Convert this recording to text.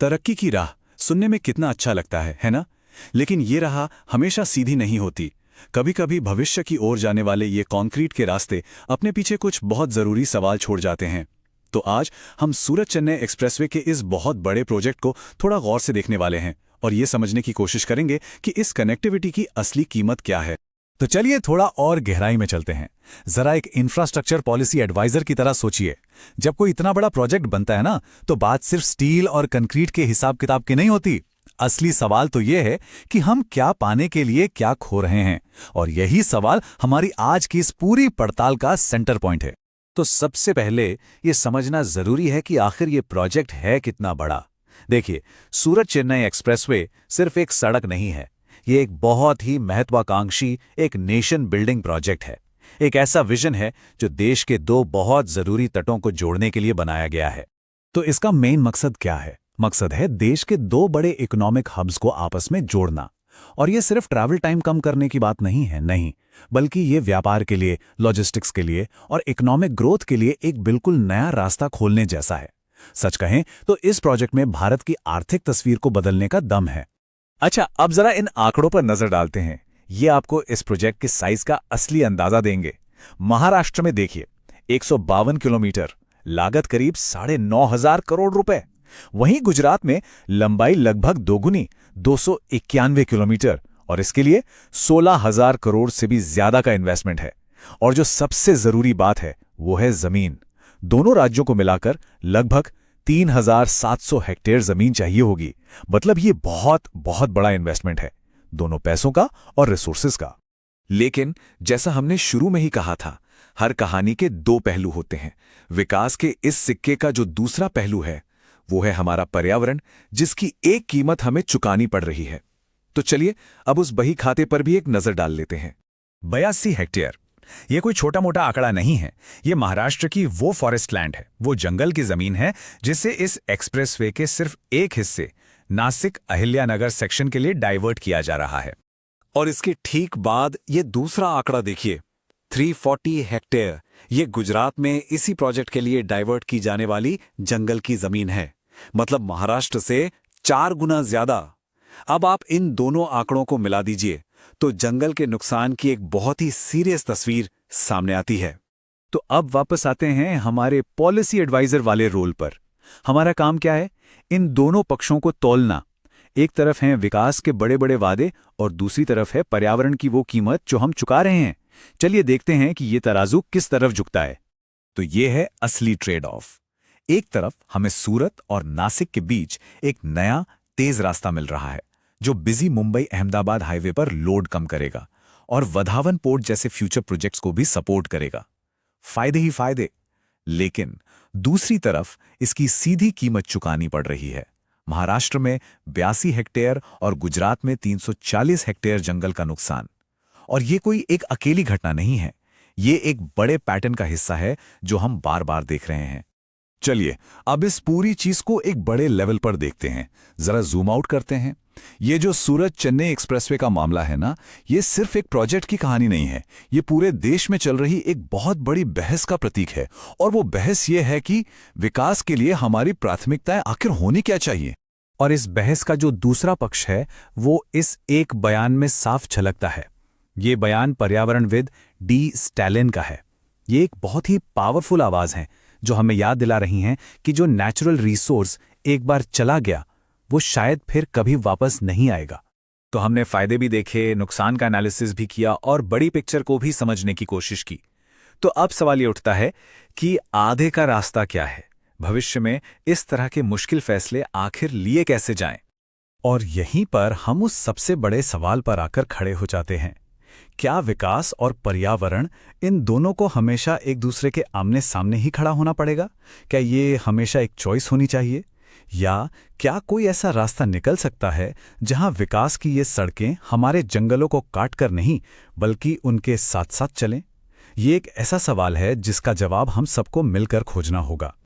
तरक्की की राह सुनने में कितना अच्छा लगता है ना? लेकिन ये राह हमेशा सीधी नहीं होती। कभी-कभी भविष्य की ओर जाने वाले ये कंक्रीट के रास्ते अपने पीछे कुछ बहुत ज़रूरी सवाल छोड़ जाते हैं। तो आज हम सूरत चेन्नई एक्सप्रेसवे के इस बहुत बड़े प्रोजेक्ट को थोड़ा गौर से देखने वाले हैं और ये समझने की कोशिश करेंगे कि इस कनेक्टिविटी की असली कीमत क्या है। तो चलिए थोड़ा और गहराई में चलते हैं। जरा एक इंफ्रास्ट्रक्चर पॉलिसी एडवाइजर की तरह सोचिए। जब कोई इतना बड़ा प्रोजेक्ट बनता है ना, तो बात सिर्फ स्टील और कंक्रीट के हिसाब किताब की नहीं होती। असली सवाल तो यह है कि हम क्या पाने के लिए क्या खो रहे हैं, और यही सवाल हमारी आज की इस पूरी पड़ताल का सेंटर पॉइंट है। तो सबसे पहले ये समझना जरूरी है कि आखिर ये प्रोजेक्ट है कितना बड़ा। देखिए, सूरत चेन्नई एक्सप्रेसवे सिर्फ एक सड़क नहीं है, ये एक बहुत ही महत्वाकांक्षी, एक नेशन बिल्डिंग प्रोजेक्ट है। एक ऐसा विजन है जो देश के दो बहुत जरूरी तटों को जोड़ने के लिए बनाया गया है। तो इसका मेन मकसद क्या है? मकसद है देश के दो बड़े इकोनॉमिक हब्स को आपस में जोड़ना। और ये सिर्फ ट्रैवल टाइम कम करने की बात नहीं है, नहीं, बल्कि ये व्यापार के लिए, लॉजिस्टिक्स के लिए और इकोनॉमिक ग्रोथ के लिए एक बिल्कुल नया रास्ता खोलने जैसा है। सच कहें तो इस प्रोजेक्ट में भारत की आर्थिक तस्वीर को बदलने का दम है। अच्छा, अब जरा इन आंकड़ों पर नजर डालते हैं। ये आपको इस प्रोजेक्ट के साइज का असली अंदाजा देंगे। महाराष्ट्र में देखिए, 152 किलोमीटर, लागत करीब 9,500 करोड़ रुपए। वहीं गुजरात में लंबाई लगभग दोगुनी, 291 किलोमीटर, और इसके लिए 16,000 करोड़ से भी ज्यादा का इन्वेस्टमेंट है। और जो सबसे जरूरी बात है वो है जमीन। दोनों राज्यों को मिलाकर लगभग 3,700 हेक्टेयर जमीन चाहिए होगी। मतलब ये बहुत बहुत बड़ा इन्वेस्टमेंट है, दोनों पैसों का और रिसोर्सेज का। लेकिन जैसा हमने शुरू में ही कहा था, हर कहानी के दो पहलू होते हैं। विकास के इस सिक्के का जो दूसरा पहलू है वो है हमारा पर्यावरण, जिसकी एक कीमत हमें चुकानी पड़ रही है। तो चलिए अब उस बही खाते पर भी एक नजर डाल लेते हैं। 82 हेक्टेयर, ये कोई छोटा मोटा आंकड़ा नहीं है। ये महाराष्ट्र की वो फॉरेस्ट लैंड है, वो जंगल की जमीन है जिसे इस एक्सप्रेसवे के सिर्फ एक हिस्से, नासिक अहिल्यानगर सेक्शन के लिए डाइवर्ट किया जा रहा है। और इसके ठीक बाद ये दूसरा आंकड़ा देखिए, 340 हेक्टेयर। ये गुजरात में इसी प्रोजेक्ट के लिए डाइवर्ट की जाने वाली जंगल की जमीन है, मतलब महाराष्ट्र से 4 गुना ज्यादा। अब आप इन दोनों आंकड़ों को मिला दीजिए तो जंगल के नुकसान की एक बहुत ही सीरियस तस्वीर सामने आती है। तो अब वापस आते हैं हमारे पॉलिसी एडवाइजर वाले रोल पर। हमारा काम क्या है? इन दोनों पक्षों को तौलना। एक तरफ हैं विकास के बड़े बड़े वादे और दूसरी तरफ है पर्यावरण की वो कीमत जो हम चुका रहे हैं। चलिए देखते हैं कि ये तराजू किस तरफ झुकता है। तो ये है असली ट्रेड ऑफ। एक तरफ हमें सूरत और नासिक के बीच एक नया तेज रास्ता मिल रहा है जो बिजी मुंबई अहमदाबाद हाईवे पर लोड कम करेगा और वधावन पोर्ट जैसे फ्यूचर प्रोजेक्ट्स को भी सपोर्ट करेगा। फायदे ही फायदे। लेकिन दूसरी तरफ इसकी सीधी कीमत चुकानी पड़ रही है। महाराष्ट्र में 82 हेक्टेयर और गुजरात में 340 हेक्टेयर जंगल का नुकसान। और ये कोई एक अकेली घटना नहीं है, ये एक बड़े पैटर्न का हिस्सा है जो हम बार बार देख रहे हैं। चलिए अब इस पूरी चीज को एक बड़े लेवल पर देखते हैं, जरा जूम आउट करते हैं। ये जो सूरत चेन्नई एक्सप्रेसवे का मामला है ना, ये सिर्फ एक प्रोजेक्ट की कहानी नहीं है, ये पूरे देश में चल रही एक बहुत बड़ी बहस का प्रतीक है। और वो बहस ये है कि विकास के लिए हमारी प्राथमिकताएं आखिर होनी क्या चाहिए। और इस बहस का जो दूसरा पक्ष है वो इस एक बयान में साफ झलकता है। ये बयान पर्यावरणविद डी स्टैलिन का है। ये एक बहुत ही पावरफुल आवाज है जो हमें याद दिला रही हैं कि जो नेचुरल रिसोर्स एक बार चला गया वो शायद फिर कभी वापस नहीं आएगा। तो हमने फायदे भी देखे, नुकसान का एनालिसिस भी किया और बड़ी पिक्चर को भी समझने की कोशिश की। तो अब सवाल ये उठता है कि आधे का रास्ता क्या है? भविष्य में इस तरह के मुश्किल फैसले आखिर लिए कैसे जाएं? और यहीं पर हम उस सबसे बड़े सवाल पर आकर खड़े हो जाते हैं। क्या विकास और पर्यावरण, इन दोनों को हमेशा एक दूसरे के आमने सामने ही खड़ा होना पड़ेगा? क्या ये हमेशा एक चॉइस होनी चाहिए? या क्या कोई ऐसा रास्ता निकल सकता है जहां विकास की ये सड़कें हमारे जंगलों को काट कर नहीं बल्कि उनके साथ साथ चलें? ये एक ऐसा सवाल है जिसका जवाब हम सबको मिलकर खोजना होगा।